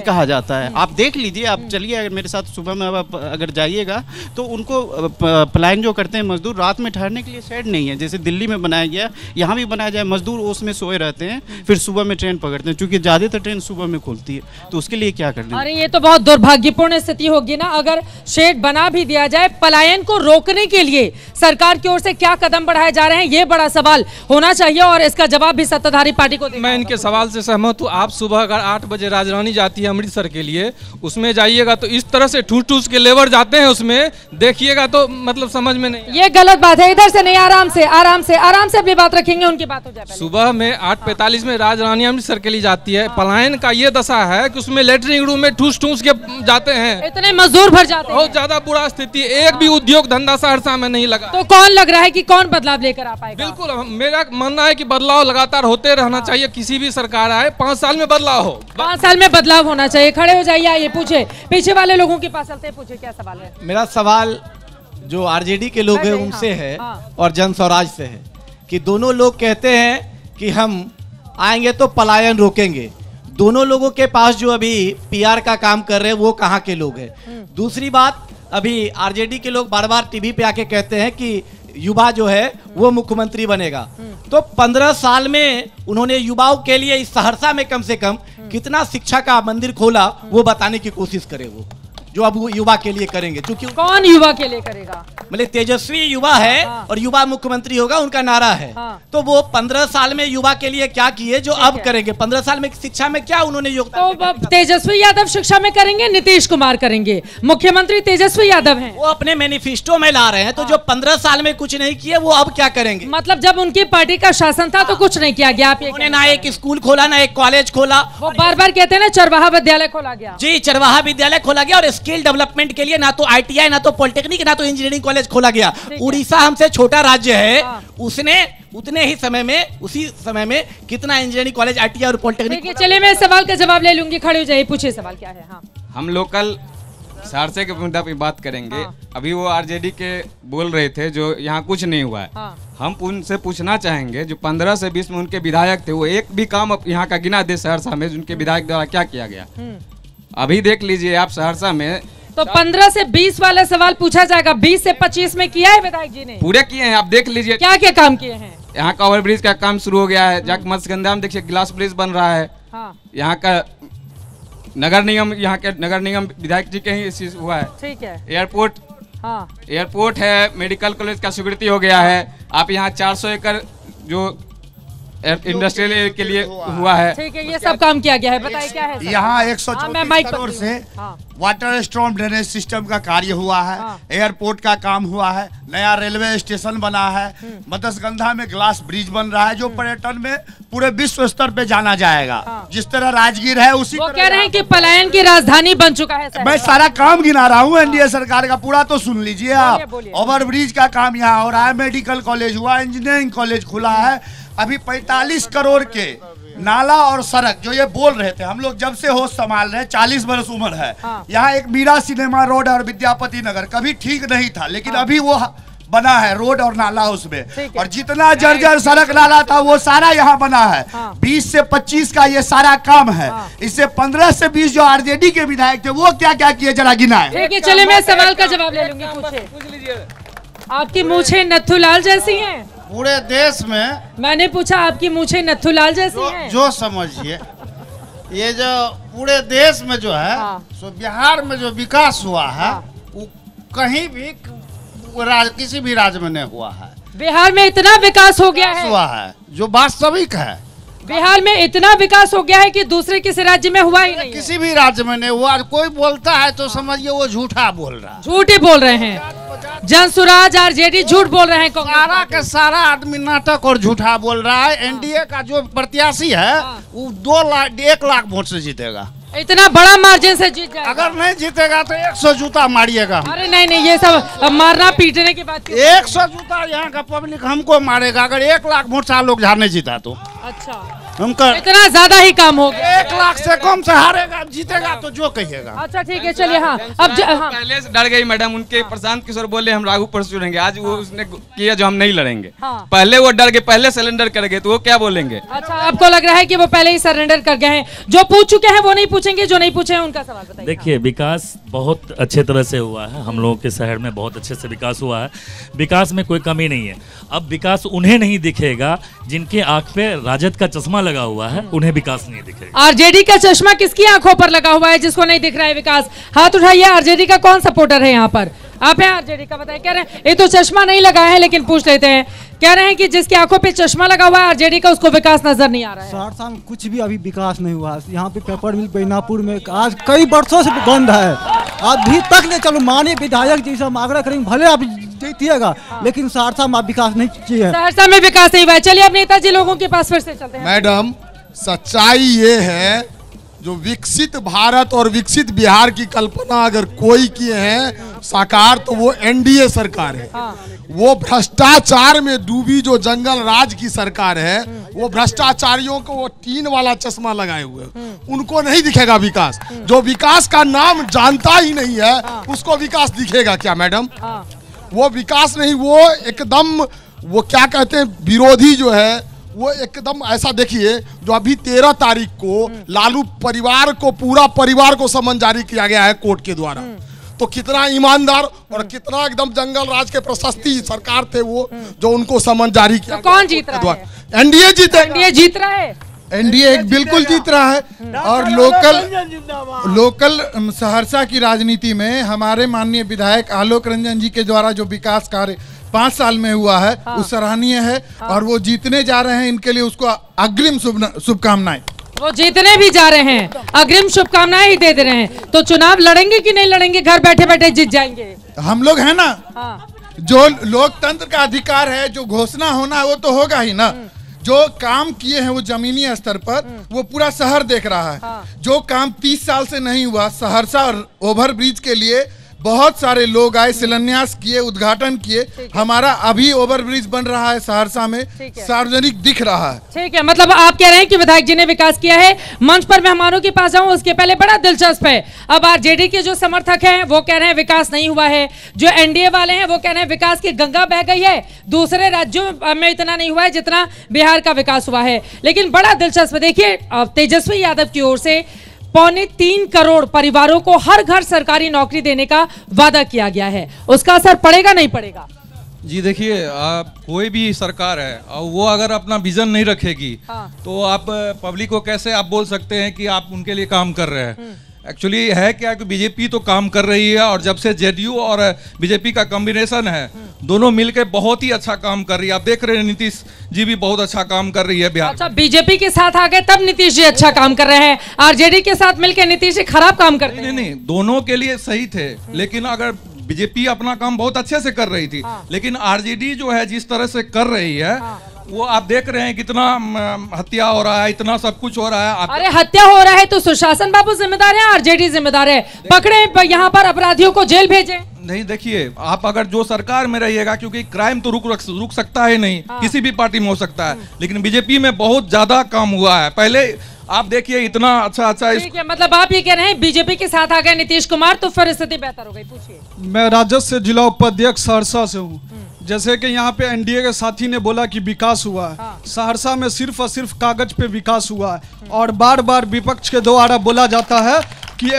कहा जाता है। आप देख लीजिए, आप चलिए अगर मेरे साथ सुबह में आप अगर जाइएगा तो उनको पलायन जो करते हैं मजदूर, रात में ठहरने के लिए शेड नहीं है, जैसे दिल्ली में बनाया गया, यहाँ भी बनाया जाए, मजदूर उसमें सोए रहते हैं, फिर सुबह में ट्रेन पकड़ते हैं, क्योंकि ज्यादातर ट्रेन सुबह में खुलती है, तो उसके लिए क्या करना? अरे ये तो बहुत दुर्भाग्यपूर्ण स्थिति होगी ना अगर शेड बना भी दिया जाए। पलायन को रोकने के लिए सरकार की ओर से क्या कदम बढ़ाए जा रहे हैं, ये बड़ा सवाल होना चाहिए और इसका जवाब भी सत्ताधारी पार्टी को देना। मैं इनके सवाल से सहमत हूँ। आप सुबह अगर 8 बजे राजधानी जाती है अमृतसर के लिए, उसमें जाइएगा तो इस तरह से ठूस ठूस के लेबर जाते हैं, उसमें देखिएगा तो मतलब समझ में नहीं। ये गलत बात है, इधर से नहीं, आराम से अपनी बात रखेंगे, उनकी बात हो जाए। सुबह में 8:45 में राजधानी अमृतसर के लिए जाती है। पलायन का ये दशा है कि उसमें लेटरिन रूम में ठूस ठूस के जाते हैं, इतने मजदूर भर जाते हैं, बहुत ज्यादा बुरा स्थिति, एक भी उद्योग धंधा सहरसा में नहीं लगा। तो कौन लग रहा है कि कौन बदलाव लेकर आ पाएगा? बिल्कुल, मेरा मानना है कि बदलाव लगातार होते रहना चाहिए, किसी भी सरकार आए 5 साल में बदलाव हो, 5 साल में बदलाव होना चाहिए। खड़े हो जाइए, आइए पूछे, पीछे वाले लोगों के पास चलते हैं, पूछे क्या सवाल है। मेरा सवाल जो आरजेडी के लोग हैं उनसे है और जन स्वराज से है कि दोनों लोग कहते हैं कि हम आएंगे तो पलायन रोकेंगे। दोनों लोगों के पास जो अभी पीआर का काम कर रहे हैं वो कहाँ के लोग हैं? दूसरी बात, अभी आरजेडी के लोग बार बार टीवी पे आके कहते हैं कि युवा जो है वो मुख्यमंत्री बनेगा, तो 15 साल में उन्होंने युवाओं के लिए इस सहरसा में कम से कम कितना शिक्षा का मंदिर खोला वो बताने की कोशिश करे, वो जो अब वो युवा के लिए करेंगे। क्योंकि कौन युवा के लिए करेगा? मतलब तेजस्वी युवा है और युवा मुख्यमंत्री होगा, उनका नारा है। तो वो 15 साल में युवा के लिए क्या किए जो अब करेंगे? 15 साल में शिक्षा में क्या उन्होंने योगदान? तो तेजस्वी यादव शिक्षा में करेंगे, नीतीश कुमार करेंगे, मुख्यमंत्री तेजस्वी यादव हैं। वो अपने मैनिफेस्टो में ला रहे हैं, तो जो 15 साल में कुछ नहीं किए वो अब क्या करेंगे? मतलब जब उनकी पार्टी का शासन था तो कुछ नहीं किया गया। उन्होंने ना एक स्कूल खोला, ना एक कॉलेज खोला। वो बार बार कहते हैं ना चरवाहा विद्यालय खोला गया। जी, चरवाहा विद्यालय खोला गया और स्किल डेवलपमेंट के लिए ना तो ITI, ना तो पॉलिटेक्निक, ना तो इंजीनियरिंग कॉलेज खोला गया। उड़ीसा हमसे छोटा राज्य है, उसने उतने ही समय में, उसी समय में कितना इंजीनियरिंग कॉलेज, ITI और पॉलिटेक्निक। चलिए मैं सवाल का जवाब ले लूंगी, खड़े हो जाइए, पूछिए सवाल क्या है। हाँ, हम लोकल सहरसा के मुद्दा पे बात करेंगे। अभी वो RJD के बोल रहे थे जो यहाँ कुछ नहीं हुआ है। हम उनसे पूछना चाहेंगे जो 15 से 20 में उनके विधायक थे, वो एक भी काम यहाँ का गिना दे सहरसा में उनके विधायक द्वारा क्या किया गया। अभी देख लीजिए आप सहरसा में, तो 15 से 20 वाला सवाल पूछा जाएगा। 20 से 25 में किया है विधायक जी ने? पूरे किए हैं, आप देख लीजिए क्या क्या काम किए हैं। यहाँ का ओवरब्रिज का काम शुरू हो गया है, जाके मत्स्यगंधा में देखिए ग्लास ब्रिज बन रहा है। यहाँ का नगर निगम, यहाँ के नगर निगम विधायक जी के ही हुआ है। ठीक है। एयरपोर्ट, एयरपोर्ट है, मेडिकल कॉलेज का स्वीकृति हो गया है। आप यहाँ 400 एकड़ जो इंडस्ट्रियल एरिया के लिए हुआ है। ठीक है, ये सब काम किया गया है, बताइए क्या है। यहाँ 134 करोड़ से वाटर स्टॉर्म ड्रेनेज सिस्टम का कार्य हुआ है। एयरपोर्ट का काम हुआ है, नया रेलवे स्टेशन बना है, मत्स्यगंधा में ग्लास ब्रिज बन रहा है जो पर्यटन में पूरे विश्व स्तर पे जाना जाएगा। जिस तरह राजगीर है उसी वो कह रहे हैं कि पलायन की राजधानी बन चुका है। मैं सारा काम गिना रहा हूँ एनडीए सरकार का, पूरा तो सुन लीजिए आप। ओवर ब्रिज का काम यहाँ हो रहा है, मेडिकल कॉलेज हुआ, इंजीनियरिंग कॉलेज खुला है। अभी 45 करोड़ के नाला और सड़क जो ये बोल रहे थे, हम लोग जब से होश संभाल रहे हैं, 40 बरस उम्र है। यहाँ एक मीरा सिनेमा रोड और विद्यापति नगर कभी ठीक नहीं था, लेकिन अभी वो बना है रोड और नाला उसमें। और जितना जर्जर सड़क नाला था वो सारा यहाँ बना है। 20 से 25 का ये सारा काम है। इससे 15 से 20 जो RJD के विधायक थे वो क्या क्या किए जरा गिनाए। ठीक है, चलिए मैं सवाल का जवाब ले लूंगी, पूछिए। आपकी मूछें नथुलाल जैसी हैं? पूरे देश में मैंने पूछा आपकी मूछें नथुलाल जैसी हैं? जो समझिए, ये जो पूरे देश में जो है सो बिहार में जो विकास हुआ है वो कहीं भी किसी भी राज्य में नहीं हुआ है। बिहार में इतना विकास हो गया है, हुआ है जो वास्तविक है। बिहार में इतना विकास हो गया है कि दूसरे किसी राज्य में हुआ ही नहीं। किसी भी राज्य में नहीं हुआ। कोई बोलता है तो समझिए वो झूठा बोल रहा है। झूठ ही बोल रहे हैं। जनसुराज RJD झूठ बोल रहे हैं। सारा का सारा आदमी नाटक और झूठा बोल रहा है। एनडीए का जो प्रत्याशी है वो 1 लाख वोट से जीतेगा। इतना बड़ा मार्जिन से जीत जाएगा। अगर नहीं जीतेगा तो 100 जूता मारिएगा। अरे नहीं, ये सब मारना पीटने की बात। 100 जूता यहाँ का पब्लिक हमको मारेगा अगर 1 लाख वोट से लोग हार नहीं जीता तो। अच्छा, हमका इतना ज्यादा ही काम हो गया। 1 लाख से कम से हारेगा, जीतेगा तो जो कहिएगा। अच्छा ठीक है, चलिए। हाँ, अब पहले से डर गई मैडम, उनके प्रशांत किशोर बोले हम राघु पर चुनेंगे, आज वो उसने किया जो हम नहीं लड़ेंगे। पहले वो डर गए, पहले सरेंडर कर गए, तो वो क्या बोलेंगे? अच्छा, आपको लग रहा है कि वो पहले ही सरेंडर कर गए हैं? जो पूछ चुके हैं वो नहीं पूछेंगे, जो नहीं पूछे हैं उनका सवाल बताइए। देखिए, विकास बहुत अच्छे तरह से हुआ है, हम लोगों के शहर में बहुत अच्छे से विकास हुआ है। विकास में कोई कमी नहीं है। अब विकास उन्हें नहीं दिखेगा जिनके आंख पे राजद का चश्मा लगा हुआ है, उन्हें विकास नहीं दिखेगा। RJD का चश्मा किसकी आंखों पर लगा हुआ है जिसको नहीं दिख रहा है विकास? हाथ उठाइए। RJD का कौन सपोर्टर है यहाँ पर? आप हैं RJD का? बताइए। कह रहे हैं ये तो चश्मा नहीं लगाया है, लेकिन पूछ लेते हैं। कह रहे हैं कि जिसकी आंखों पे चश्मा लगा हुआ है RJD का, उसको विकास नजर नहीं आ रहा है। सहरसा में कुछ भी अभी विकास नहीं हुआ। यहाँ पे पेपर मिल बैनापुर में आज कई वर्षों से बंद है, अभी तक नहीं। चलो माननीय विधायक जी से हम आग्रह करेंगे, भले आप जीतिएगा, लेकिन सहरसा में विकास नहीं चाहिए। सहरसा में विकास नहीं हुआ है। चलिए अब नेताजी लोगों के पास फिर से चलते हैं। मैडम, सच्चाई ये है जो विकसित भारत और विकसित बिहार की कल्पना अगर कोई किए हैं साकार तो वो एनडीए सरकार है। वो भ्रष्टाचार में डूबी जो जंगल राज की सरकार है, वो भ्रष्टाचारियों को वो टीन वाला चश्मा लगाए हुए, उनको नहीं दिखेगा विकास। जो विकास का नाम जानता ही नहीं है उसको विकास दिखेगा क्या मैडम? वो विकास नहीं, वो एकदम वो क्या कहते हैं विरोधी जो है वो एकदम ऐसा। देखिए जो अभी 13 तारीख को लालू परिवार को, पूरा परिवार को समन जारी किया गया है कोर्ट के द्वारा, तो कितना ईमानदार और कितना एकदम जंगल राज के प्रशस्ति सरकार थे वो जो उनको समन जारी किया। तो कौन जीत रहा है? एनडीए जीते। एनडीए जीत रहा है। एनडीए बिल्कुल जीत रहा है। और लोकल सहरसा की राजनीति में हमारे माननीय विधायक आलोक रंजन जी के द्वारा जो विकास कार्य 5 साल में हुआ है वो सराहनीय है। और वो जीतने जा रहे हैं, इनके लिए उसको अग्रिम शुभकामनाएं। वो जीतने भी जा रहे हैं, अग्रिम शुभकामनाएं ही दे रहे हैं। तो चुनाव लड़ेंगे कि नहीं लड़ेंगे? घर बैठे बैठे जीत जाएंगे। हम लोग है ना, जो लोकतंत्र का अधिकार है, जो घोषणा होना वो तो होगा ही ना। जो काम किए हैं वो जमीनी स्तर पर वो पूरा शहर देख रहा है। जो काम 30 साल से नहीं हुआ, सहरसा और ओवरब्रिज के लिए बहुत सारे लोग आए, शिलान्यास किए, उद्घाटन किए। हमारा अभी ओवरब्रिज बन रहा है सहरसा में, सार्वजनिक दिख रहा है। ठीक है, मतलब आप कह रहे हैं कि विधायक जी ने विकास किया है। मंच पर मेहमानों के पास जाऊं उसके पहले बड़ा दिलचस्प है, अब आरजेडी के जो समर्थक हैं वो कह रहे हैं विकास नहीं हुआ है, जो एनडीए वाले हैं वो कह रहे हैं विकास की गंगा बह गई है, दूसरे राज्यों में इतना नहीं हुआ है जितना बिहार का विकास हुआ है। लेकिन बड़ा दिलचस्प देखिए, तेजस्वी यादव की ओर से 3.25 करोड़ परिवारों को हर घर सरकारी नौकरी देने का वादा किया गया है। उसका असर पड़ेगा नहीं पड़ेगा? जी देखिए, आप कोई भी सरकार है और वो अगर अपना विजन नहीं रखेगी तो आप पब्लिक को कैसे आप बोल सकते हैं कि आप उनके लिए काम कर रहे हैं? एक्चुअली है क्या कि बीजेपी तो काम कर रही है, और जब से जेडीयू और बीजेपी का कॉम्बिनेशन है, दोनों मिलकर बहुत ही अच्छा काम कर रही है। आप देख रहे हैं नीतीश जी भी बहुत अच्छा काम कर रही है बिहार। अच्छा, बीजेपी के साथ आ गए तब नीतीश जी अच्छा काम कर रहे हैं, आरजेडी के साथ मिलकर नीतीश जी खराब काम करते हैं? नहीं, दोनों के लिए सही थे, लेकिन अगर बीजेपी अपना काम बहुत अच्छे से कर रही थी, लेकिन आरजेडी जो है जिस तरह से कर रही है वो आप देख रहे हैं कितना हत्या हो रहा है, इतना सब कुछ हो रहा है। अरे हत्या हो रहा है तो सुशासन बाबू जिम्मेदार है, आरजेडी जिम्मेदार है? पकड़े यहाँ पर अपराधियों को जेल भेजे। नहीं देखिए, आप अगर जो सरकार में रहिएगा, क्योंकि क्राइम तो रुक सकता है नहीं, किसी भी पार्टी में हो सकता है, लेकिन बीजेपी में बहुत ज्यादा काम हुआ है। पहले आप देखिए इतना अच्छा ठीक है, मतलब आप ये कह रहे हैं बीजेपी के साथ आ गए नीतीश कुमार तो फिर स्थिति बेहतर हो गई? पूछिए। मैं राजद से जिला उपाध्यक्ष सहरसा से हूँ। जैसे कि यहाँ पे एनडीए के साथी ने बोला कि विकास हुआ है, सहरसा में सिर्फ और सिर्फ कागज पे विकास हुआ है। और बार बार विपक्ष के द्वारा बोला जाता है कि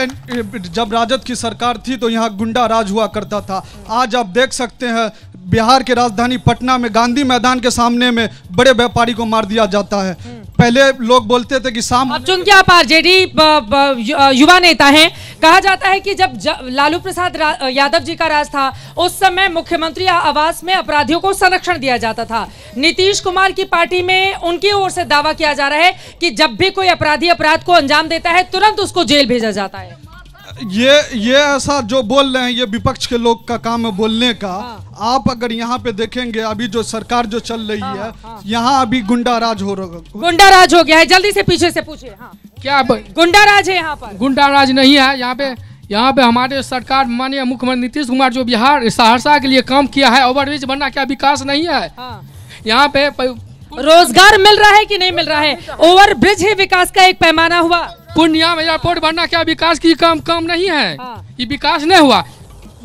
जब राजद की सरकार थी तो यहाँ गुंडा राज हुआ करता था। आज आप देख सकते हैं बिहार के राजधानी पटना में गांधी मैदान के सामने में बड़े व्यापारी को मार दिया जाता है। पहले लोग बोलते थे कि शाम, अब चूंकि आप आरजेडी युवा नेता हैं, कहा जाता है कि जब लालू प्रसाद यादव जी का राज था उस समय मुख्यमंत्री आवास में अपराधियों को संरक्षण दिया जाता था। नीतीश कुमार की पार्टी में उनकी ओर से दावा किया जा रहा है कि जब भी कोई अपराधी अपराध को अंजाम देता है तुरंत उसको जेल भेजा जाता है। ये ऐसा जो बोल रहे हैं ये विपक्ष के लोग का काम है बोलने का। आप अगर यहाँ पे देखेंगे अभी जो सरकार जो चल रही है यहाँ अभी गुंडा राज हो रहा है। गुंडा राज हो गया है, जल्दी से पीछे से पूछिए। क्या गुंडा राज है यहाँ पर? गुंडा राज नहीं है यहाँ पे हमारे सरकार माननीय मुख्यमंत्री नीतीश कुमार जो बिहार सहरसा के लिए काम किया है, ओवरब्रिज बनना क्या विकास नहीं है? यहाँ पे रोजगार मिल रहा है कि नहीं मिल रहा है? ओवरब्रिज ही विकास का एक पैमाना हुआ। पूर्णिया में एयरपोर्ट बनना क्या विकास की काम नहीं है? ये विकास नहीं हुआ।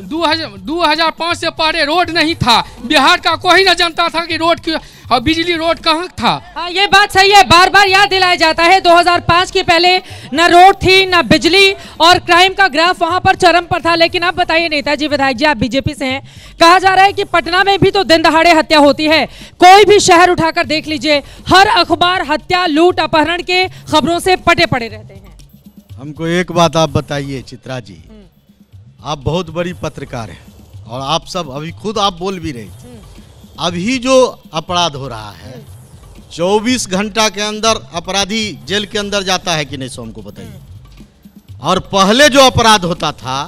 2005 से पहले रोड नहीं था, बिहार का कोई न जानता था कि रोड की और बिजली रोड कहाँ था। हाँ, ये बात सही है, बार बार याद दिलाया जाता है 2005 के पहले न रोड थी न बिजली, और क्राइम का ग्राफ वहां पर चरम पर था। लेकिन आप बताइए नेताजी विधायक जी, आप बीजेपी से हैं, कहा जा रहा है कि पटना में भी तो दिन दहाड़े हत्या होती है। कोई भी शहर उठाकर देख लीजिए, हर अखबार हत्या, लूट, अपहरण के खबरों से पटे पड़े रहते हैं। हमको एक बात आप बताइए चित्रा जी, आप बहुत बड़ी पत्रकार हैं और आप सब अभी खुद आप बोल भी रहे थे, अभी जो अपराध हो रहा है 24 घंटा के अंदर अपराधी जेल के अंदर जाता है कि नहीं, सो हमको बताइए। और पहले जो अपराध होता था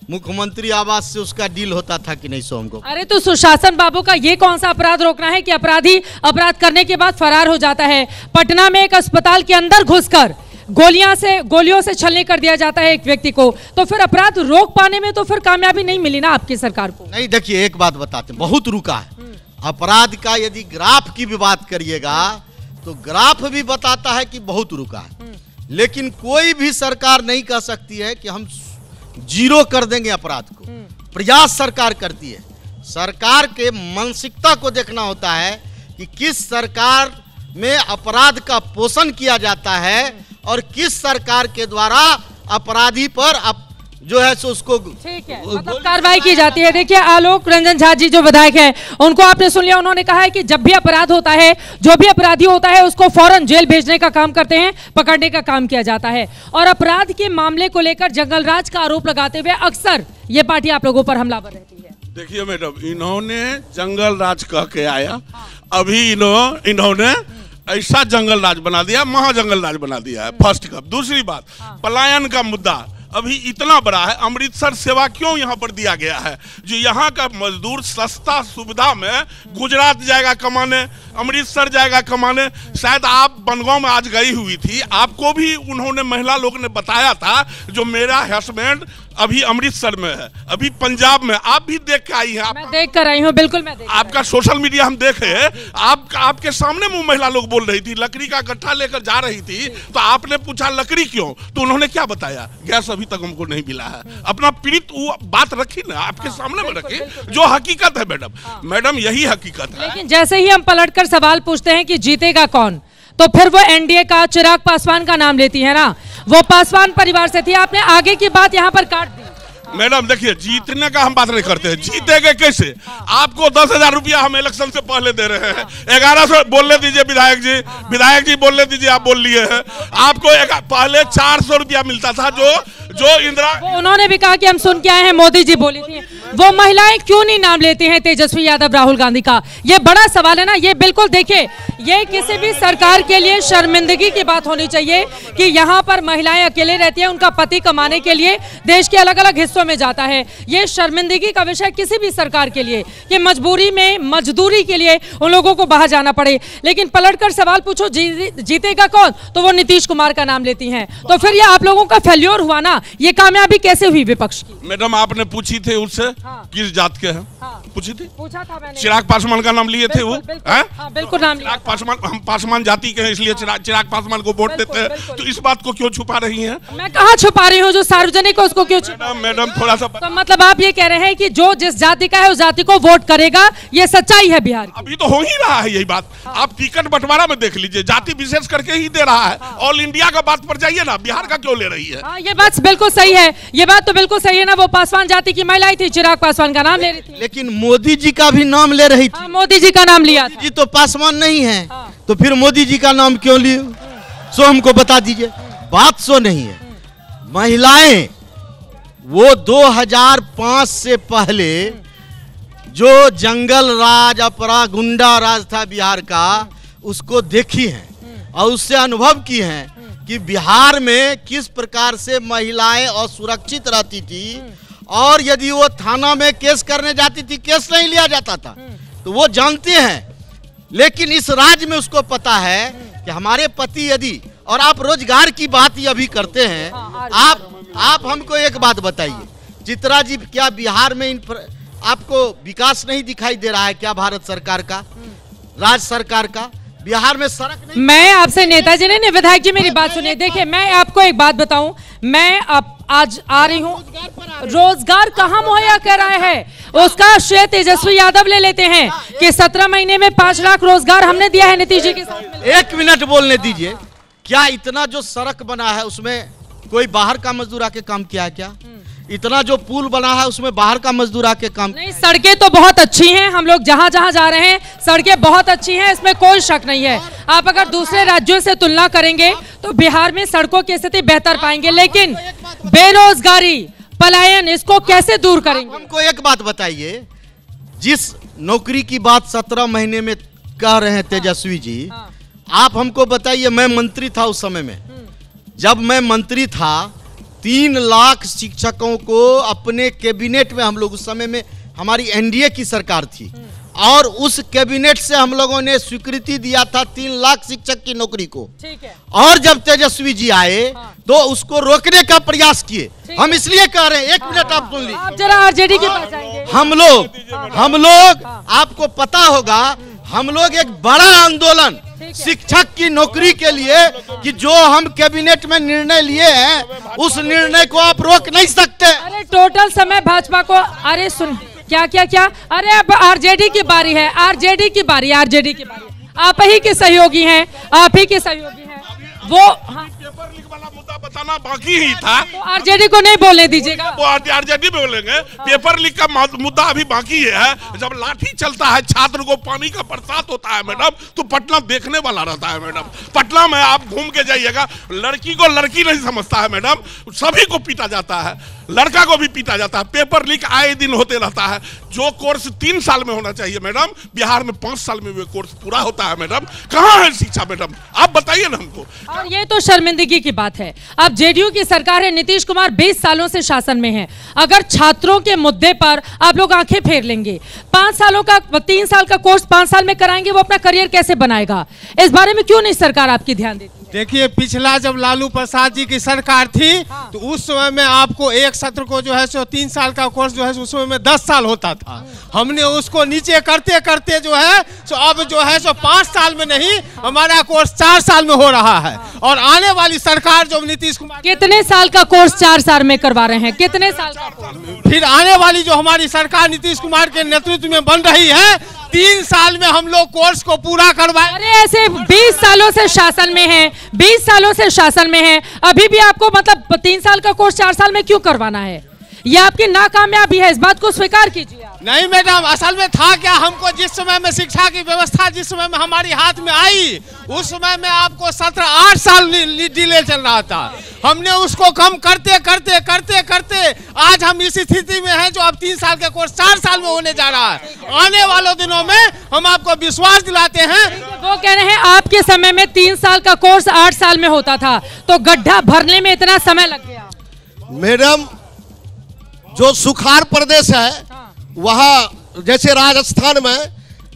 मुख्यमंत्री आवास से उसका डील होता था कि नहीं, सो हमको। अरे तो सुशासन बाबू का ये कौन सा अपराध रोकना है कि अपराधी अपराध करने के बाद फरार हो जाता है? पटना में एक अस्पताल के अंदर घुसकर गोलियों से छलनी कर दिया जाता है एक व्यक्ति को, तो फिर अपराध रोक पाने में तो फिर कामयाबी नहीं मिली ना आपकी सरकार को। नहीं, देखिए एक बात बताते हैं, बहुत रुका है अपराध का। यदि ग्राफ की भी बात करिएगा तो ग्राफ भी बताता है कि बहुत रुका है, लेकिन कोई भी सरकार नहीं कह सकती है कि हम जीरो कर देंगे अपराध को। प्रयास सरकार करती है। सरकार के मानसिकता को देखना होता है कि किस सरकार में अपराध का पोषण किया जाता है और किस सरकार के द्वारा अपराधी पर जो है सो उसको ठीक है, मतलब कार्रवाई की जाती है। देखिए आलोक रंजन झा जी जो विधायक है, उनको आपने सुन लिया, उन्होंने कहा है कि जब भी अपराध होता है, जो भी अपराधी होता है उसको फौरन जेल भेजने का काम करते हैं, पकड़ने का काम किया जाता है। और अपराध के मामले को लेकर जंगलराज का आरोप लगाते हुए अक्सर ये पार्टी आप लोगों पर हमलावर रहती है। देखिए मैडम, इन्होंने जंगल राज कह के आया, अभी इन्होंने ऐसा जंगल राज बना दिया, महाजंगल राज बना दिया है। First cup. दूसरी बात, पलायन का मुद्दा अभी इतना बड़ा है। अमृतसर सेवा क्यों यहाँ पर दिया गया है? जो यहाँ का मजदूर सस्ता सुविधा में गुजरात जाएगा कमाने, अमृतसर जाएगा कमाने। शायद आप बनगांव में आज गई हुई थी, आपको भी उन्होंने महिला लोग ने बताया था जो मेरा हस्बैंड अभी अमृतसर में है, अभी पंजाब में। आप भी देख के आई हैं? मैं देख कर आई हूँ, बिल्कुल मैं देख आपका सोशल मीडिया हम देखे, आपके सामने मुंह महिला लोग बोल रही थी, लकड़ी का गट्ठा लेकर जा रही थी, तो आपने पूछा लकड़ी क्यों, तो उन्होंने क्या बताया? गैस अभी तक हमको नहीं मिला है। अपना पीड़ित वो बात रखी ना, आपके सामने में रखी, जो हकीकत है मैडम यही हकीकत है। लेकिन जैसे ही हम पलटकर सवाल पूछते हैं कि जीतेगा कौन, तो फिर वो एनडीए का चिराग पासवान का नाम लेती है ना। वो पासवान परिवार से थी, आपने आगे की बात यहाँ पर काट दी। मैडम देखिए, जीतने का हम बात नहीं करते हैं, जीतेंगे कैसे? आपको 10,000 रुपया हम इलेक्शन से पहले दे रहे हैं। 1100 बोलने दीजिए विधायक जी बोलने दीजिए, आप बोल लिए हैं। आपको पहले 400 रुपया मिलता था, जो इंदिरा, उन्होंने भी कहा कि हम सुन के आए हैं, मोदी जी बोली थी। वो महिलाएं क्यों नहीं नाम लेती हैं तेजस्वी यादव, राहुल गांधी का? ये बड़ा सवाल है ना। ये बिल्कुल देखिए, ये किसी भी सरकार के लिए शर्मिंदगी की बात होनी चाहिए कि यहाँ पर महिलाएं अकेले रहती हैं, उनका पति कमाने के लिए देश के अलग अलग हिस्सों में जाता है। ये शर्मिंदगी का विषय किसी भी सरकार के लिए कि मजबूरी में मजदूरी के लिए उन लोगों को बाहर जाना पड़े। लेकिन पलटकर सवाल पूछो जीतेगा कौन, तो वो नीतीश कुमार का नाम लेती हैं। तो फिर ये आप लोगों का फेल्योर हुआ ना, ये कामयाबी कैसे हुई विपक्ष की? मैडम आपने पूछी थी उससे किस जात के हैं? पूछी थी, पूछा था मैंने। चिराग पासवान का नाम लिए थे वो, बिल्कुल नाम लिया। पासवान, हम पासवान जाति के हैं, इसलिए चिराग पासवान को वोट देते हैं। तो इस बात को क्यों छुपा रही हैं? मैं कहाँ छुपा रही हूँ, जो सार्वजनिक है उसको क्यों? मैडम थोड़ा सा, तो मतलब आप ये कह रहे हैं कि जो जिस जाति का है उस जाति को वोट करेगा, ये सच्चाई है बिहार की? अभी तो हो ही रहा है यही बात। आप टिकट बंटवारा में देख लीजिए, जाति विशेष करके ही दे रहा है। ऑल इंडिया का बात पर जाइए ना, बिहार का क्यों ले रही है? ये बात बिल्कुल सही है, ये बात तो बिल्कुल सही है ना। वो पासवान जाति की महिला थी, चिराग पासवान का नाम ले रही थी। लेकिन मोदी जी का भी नाम ले रही थी। मोदी जी का नाम लिया जी तो पासवान नहीं है, तो फिर मोदी जी का नाम क्यों लिए? सो हमको बता दीजिए। बात सो नहीं है, महिलाएं वो 2005 से पहले जो जंगल राज, अपराध, गुंडा राज था बिहार का, उसको देखी हैं और उससे अनुभव की हैं कि बिहार में किस प्रकार से महिलाएं असुरक्षित रहती थी, और यदि वो थाना में केस करने जाती थी, केस नहीं लिया जाता था। तो वो जानते हैं। लेकिन इस राज्य में उसको पता है कि हमारे पति यदि, और आप रोजगार की बात ही अभी करते हैं, आप हमको एक बात बताइए, चित्रा जी, क्या बिहार में आपको विकास नहीं दिखाई दे रहा है क्या? भारत सरकार का, राज्य सरकार का, बिहार में सड़क नहीं। मैं आपसे नेताजी ने विधायक जी मेरी बात सुनिए। देखिए मैं आपको एक बात बताऊं, मैं आज आ रही हूं, रोजगार कहां मुहैया कर रहा है उसका श्रेय तेजस्वी यादव ले लेते हैं कि 17 महीने में 5 लाख रोजगार हमने दिया है नीतीश जी के साथ। 1 मिनट बोलने दीजिए। क्या इतना जो सड़क बना है उसमें कोई बाहर का मजदूर आके काम किया है क्या? इतना जो पुल बना है उसमें बाहर का मजदूर आके काम? नहीं, सड़कें तो बहुत अच्छी हैं, हम लोग जहां जहां जा रहे हैं सड़कें बहुत अच्छी हैं, इसमें कोई शक नहीं है। आप अगर दूसरे राज्यों से तुलना करेंगे तो बिहार में सड़कों की स्थिति बेहतर पाएंगे। लेकिन बेरोजगारी, पलायन, इसको कैसे दूर करेंगे? हमको एक बात बताइए, जिस नौकरी की बात 17 महीने में कह रहे हैं तेजस्वी जी, आप हमको बताइए। मैं मंत्री था उस समय में, जब मैं मंत्री था 3 लाख शिक्षकों को अपने कैबिनेट में, हम लोग उस समय में हमारी एनडीए की सरकार थी, और उस कैबिनेट से हम लोगों ने स्वीकृति दिया था 3 लाख शिक्षक की नौकरी को। ठीक है। और जब तेजस्वी जी आए तो उसको रोकने का प्रयास किए। हम इसलिए कह रहे हैं, 1 मिनट आप सुन लीजिए। आप जरा आरजेडी के पास जाएंगे। हम लोग आपको पता होगा, हम लोग एक बड़ा आंदोलन शिक्षक की नौकरी के लिए, कि जो हम कैबिनेट में निर्णय लिए हैं उस निर्णय को आप रोक नहीं सकते। अरे टोटल समय भाजपा को, अरे सुन, क्या क्या क्या, अरे अब आरजेडी की बारी है, आरजेडी की बारी, आरजेडी की बारी। आप ही के सहयोगी हैं, आप ही के सहयोगी हैं वो। बताना बाकी ही था। तो आरजेडी को नहीं बोलने दीजिएगा। वो आरजेडी बोलेंगे। पेपर लीक का मुद्दा अभी बाकी है। जब लाठी चलता है, छात्र को पानी का बरसात होता है मैडम, तो पटना देखने वाला रहता है मैडम। पटना में आप घूम के जाइएगा, लड़की को लड़की नहीं समझता है मैडम, सभी को पीटा जाता है, लड़का को भी पीटा जाता है। पेपर लीक आए दिन होते रहता है। जो कोर्स 3 साल में होना चाहिए मैडम, बिहार में 5 साल में वो कोर्स पूरा होता है मैडम। कहाँ है शिक्षा मैडम, आप बताइए ना हमको। और ये तो शर्मिंदगी की बात है। अब जेडीयू की सरकार है, नीतीश कुमार 20 सालों से शासन में है। अगर छात्रों के मुद्दे पर आप लोग आंखें फेर लेंगे, 3 साल का कोर्स 5 साल में कराएंगे, वो अपना करियर कैसे बनाएगा? इस बारे में क्यों नहीं सरकार आपकी ध्यान देती? देखिए, पिछला जब लालू प्रसाद जी की सरकार थी तो उस समय में आपको एक सत्र को जो है सो 3 साल का कोर्स जो है उस समय में 10 साल होता था। हमने उसको नीचे करते करते जो है सो अब जो है सो 5 साल में नहीं, हमारा कोर्स 4 साल में हो रहा है। और आने वाली सरकार जो नीतीश कुमार, कितने साल का कोर्स 4 साल में करवा रहे हैं? कितने साल का? फिर आने वाली जो हमारी सरकार नीतीश कुमार के नेतृत्व में बन रही है, 3 साल में हम लोग कोर्स को पूरा करवाए। अरे ऐसे 20 सालों से शासन में है, 20 सालों से शासन में है, अभी भी आपको मतलब 3 साल का कोर्स 4 साल में क्यों करवाना है? ये आपकी नाकामयाबी है, इस बात को स्वीकार कीजिए। नहीं मैडम, असल में था क्या, हमको जिस समय में शिक्षा की व्यवस्था जिस समय में हमारी हाथ में आई, उस समय में आपको 8 साल डिले चल रहा था। हमने उसको कम करते करते करते करते आज हम इस स्थिति में हैं जो अब 3 साल का कोर्स 4 साल में होने जा रहा है। आने वाले दिनों में हम आपको विश्वास दिलाते हैं। वो कह रहे हैं आपके समय में 3 साल का कोर्स 8 साल में होता था, तो गड्ढा भरने में इतना समय लग गया। मैडम, जो सुखाड़ प्रदेश है वहाँ जैसे राजस्थान में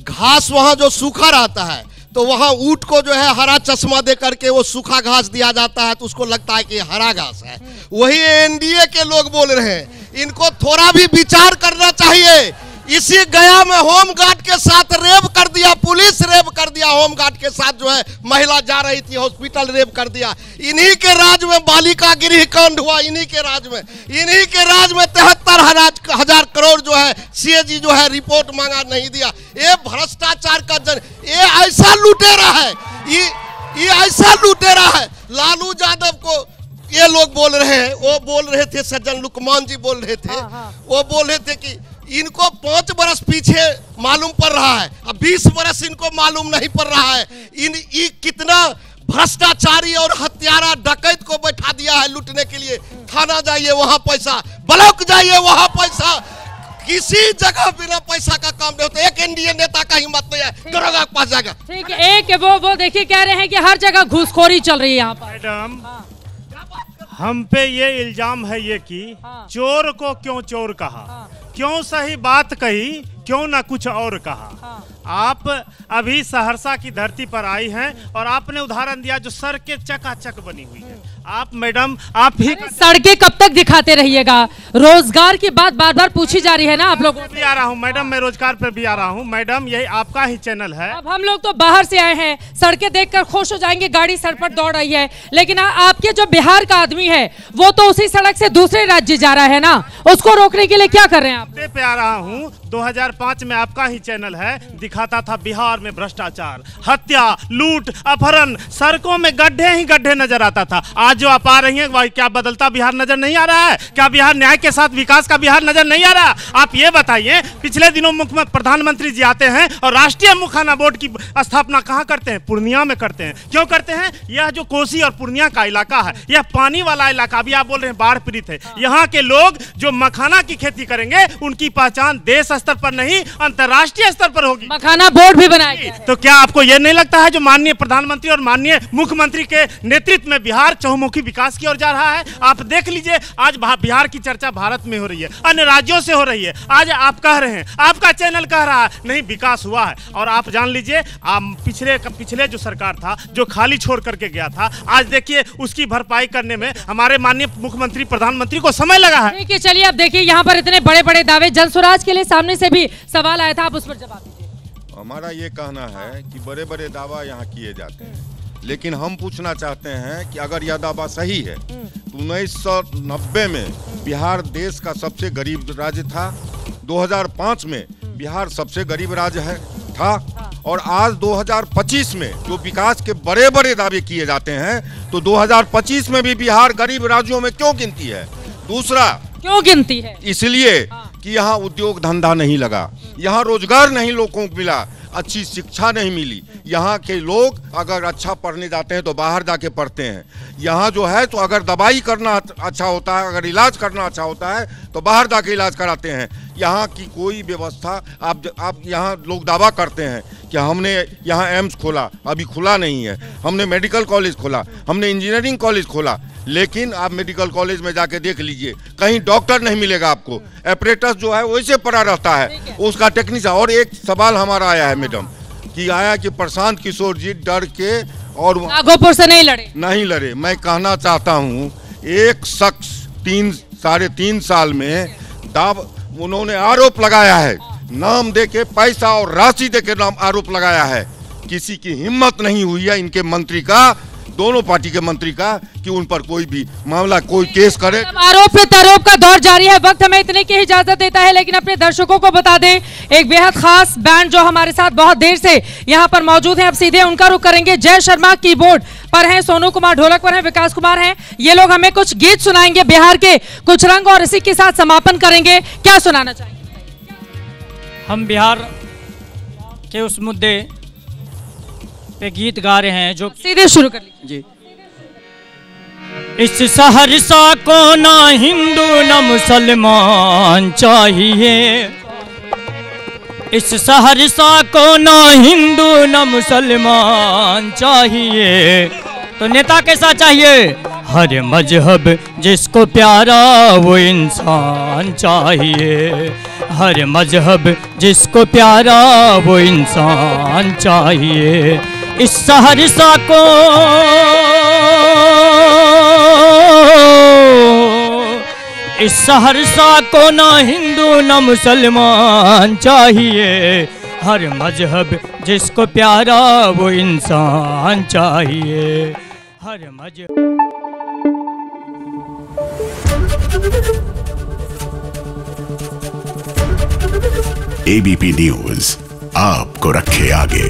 घास वहाँ जो सूखा रहता है तो वहाँ ऊंट को जो है हरा चश्मा दे करके वो सूखा घास दिया जाता है तो उसको लगता है कि हरा घास है। वही एनडीए के लोग बोल रहे हैं, इनको थोड़ा भी विचार करना चाहिए। इसी गया में होमगार्ड के साथ रेप कर दिया, पुलिस रेप कर दिया, होमगार्ड के साथ जो है महिला जा रही थी हॉस्पिटल रेप कर दिया। इन्हीं के राज में बालिका गृह कांड हुआ, इन्हीं के राज में 73,000 करोड़ जो है सीएजी जो है रिपोर्ट मांगा नहीं दिया। ये भ्रष्टाचार का ये ऐसा लुटेरा है, ये ऐसा लुटेरा है। लालू यादव को ये लोग बोल रहे हैं, वो बोल रहे थे, सज्जन लुकमान जी बोल रहे थे, वो बोल रहे थे कि इनको 5 बरस पीछे मालूम पड़ रहा है, अब 20 बरस इनको मालूम नहीं पड़ रहा है। ये कितना भ्रष्टाचारी और हत्यारा डकैत को बैठा दिया है लूटने के लिए। थाना जाइए वहां पैसा, ब्लॉक जाइए वहां पैसा, किसी जगह बिना पैसा का काम नहीं होता। एक एनडीए नेता का हिम्मत नहीं है दरोगा के पास जाएगा। ठीक है, एक वो देखिए कह रहे हैं कि हर जगह घूसखोरी चल रही है यहाँ पर। मैडम, हम पे ये इल्जाम है ये कि चोर को क्यों चोर कहा, क्यों सही बात कही, क्यों ना कुछ और कहा। आप अभी सहरसा की धरती पर आई हैं और आपने उदाहरण दिया जो सड़कें चकाचक बनी हुई है। आप मैडम, आप ही सड़कें कब तक दिखाते रहिएगा? रोजगार की बात बार बार पूछी जा रही है ना आप लोगों से। भी आ रहा हूँ मैडम, मैं रोजगार पर भी आ रहा हूँ मैडम, यही आपका ही चैनल है। अब हम लोग तो बाहर से आए हैं, सड़कें देखकर खुश हो जाएंगे, गाड़ी सड़क पर दौड़ रही है, लेकिन आपके जो बिहार का आदमी है वो तो उसी सड़क से दूसरे राज्य जा रहा है ना, उसको रोकने के लिए क्या कर रहे हैं आप? पे आ रहा हूँ, 2005 में आपका ही चैनल है, दिखाता था बिहार में भ्रष्टाचार, हत्या, लूट, अपहरण, सड़कों में गड्ढे ही गड्ढे नजर आता था। आज जो आप आ रही हैं, भाई क्या बदलता बिहार नजर नहीं आ रहा है? क्या बिहार न्याय के साथ विकास का बिहार नजर नहीं आ रहा? आप ये बताइए, पिछले दिनों मुख्यमंत्री प्रधानमंत्री जी आते हैं और राष्ट्रीय मुखाना बोर्ड की स्थापना कहाँ करते हैं? पूर्णिया में करते हैं। क्यों करते हैं? यह जो कोसी और पूर्णिया का इलाका है, यह पानी वाला इलाका, अभी आप बोल रहे हैं बाढ़ पीड़ित है। यहाँ के लोग जो मखाना की खेती करेंगे उनकी पहचान देश स्तर पर नहीं अंतर्राष्ट्रीय स्तर पर होगी। मखाना बोर्ड भी बनाएंगे। तो क्या आपको यह नहीं लगता है जो माननीय प्रधानमंत्री और माननीय मुख्यमंत्री के नेतृत्व में बिहार चहुमुखी विकास की ओर जा रहा है? आप देख लीजिए, आज बिहार की चर्चा भारत में हो रही है, अन्य राज्यों से हो रही है। आज आप कह रहे हैं, आपका चैनल कह रहा है नहीं विकास हुआ है, और आप जान लीजिए पिछले जो सरकार था जो खाली छोड़ करके गया था, आज देखिए उसकी भरपाई करने में हमारे माननीय मुख्यमंत्री प्रधानमंत्री को समय लगा है। ठीक है, चलिए अब देखिए यहाँ पर इतने बड़े बड़े दावे, जन स्वराज के लिए सामने से भी सवाल आया था, आप उस पर जवाब दीजिए। हमारा ये कहना है कि बड़े बड़े दावा यहाँ किए जाते हैं, लेकिन हम पूछना चाहते हैं कि अगर यह दावा सही है तो 1990 में बिहार देश का सबसे गरीब राज्य था, 2005 में बिहार सबसे गरीब राज्य था, और आज 2025 में जो विकास के बड़े बड़े दावे किए जाते हैं, तो 2025 में भी बिहार गरीब राज्यों में क्यों गिनती है? दूसरा, क्यों गिनती है? इसलिए कि यहाँ उद्योग धंधा नहीं लगा, यहाँ रोजगार नहीं लोगों को मिला, अच्छी शिक्षा नहीं मिली। यहाँ के लोग अगर अच्छा पढ़ने जाते हैं तो बाहर जाके पढ़ते हैं। यहाँ जो है तो अगर दवाई करना अच्छा होता है, अगर इलाज करना अच्छा होता है तो बाहर जाके इलाज कराते हैं। यहाँ की कोई व्यवस्था, आप यहाँ लोग दावा करते हैं कि हमने यहाँ एम्स खोला, अभी खुला नहीं है। हमने मेडिकल कॉलेज खोला, हमने इंजीनियरिंग कॉलेज खोला, लेकिन आप मेडिकल कॉलेज में जाके देख लीजिए, कहीं डॉक्टर नहीं मिलेगा आपको। ऑपरेटर जो है वैसे पड़ा रहता है, उसका टेक्नीशियन। और एक सवाल हमारा आया है मैडम, कि आया कि प्रशांत किशोर जी डर के और नागोपुर से नहीं लड़े। मैं कहना चाहता हूँ, एक शख्स 3.5 साल में उन्होंने आरोप लगाया है, नाम देके, पैसा और राशि देके नाम आरोप लगाया है। किसी की हिम्मत नहीं हुई है इनके मंत्री का, दोनों पार्टी के मंत्री का, कि उन पर कोई भी मामला, कोई केस करे। आरोप प्रत्यारोप का दौर जारी है। वक्त हमें इतने की इजाजत देता है, लेकिन अपने दर्शकों को बता दें, एक बेहद खास बैंड जो हमारे साथ बहुत देर से यहाँ पर मौजूद है, अब सीधे उनका रुख करेंगे। जय शर्मा कीबोर्ड पर हैं, सोनू कुमार ढोलक पर हैं, विकास कुमार हैं। ये लोग हमें कुछ गीत सुनाएंगे बिहार के कुछ रंग, और इसी के साथ समापन करेंगे। क्या सुनाना चाहेंगे? हम बिहार के उस मुद्दे पे गीत गा रहे हैं जो सीधे शुरू कर लीजिए जी। इस सहरसा को ना हिंदू ना मुसलमान चाहिए, इस सहरसा को ना हिंदू ना मुसलमान चाहिए, तो नेता कैसा चाहिए? हर मजहब जिसको प्यारा वो इंसान चाहिए, हर मजहब जिसको प्यारा वो इंसान चाहिए। इस सहरसा को ना हिंदू ना मुसलमान चाहिए, हर मजहब जिसको प्यारा वो इंसान चाहिए, हर मजहब। ABP न्यूज़ आपको रखे आगे।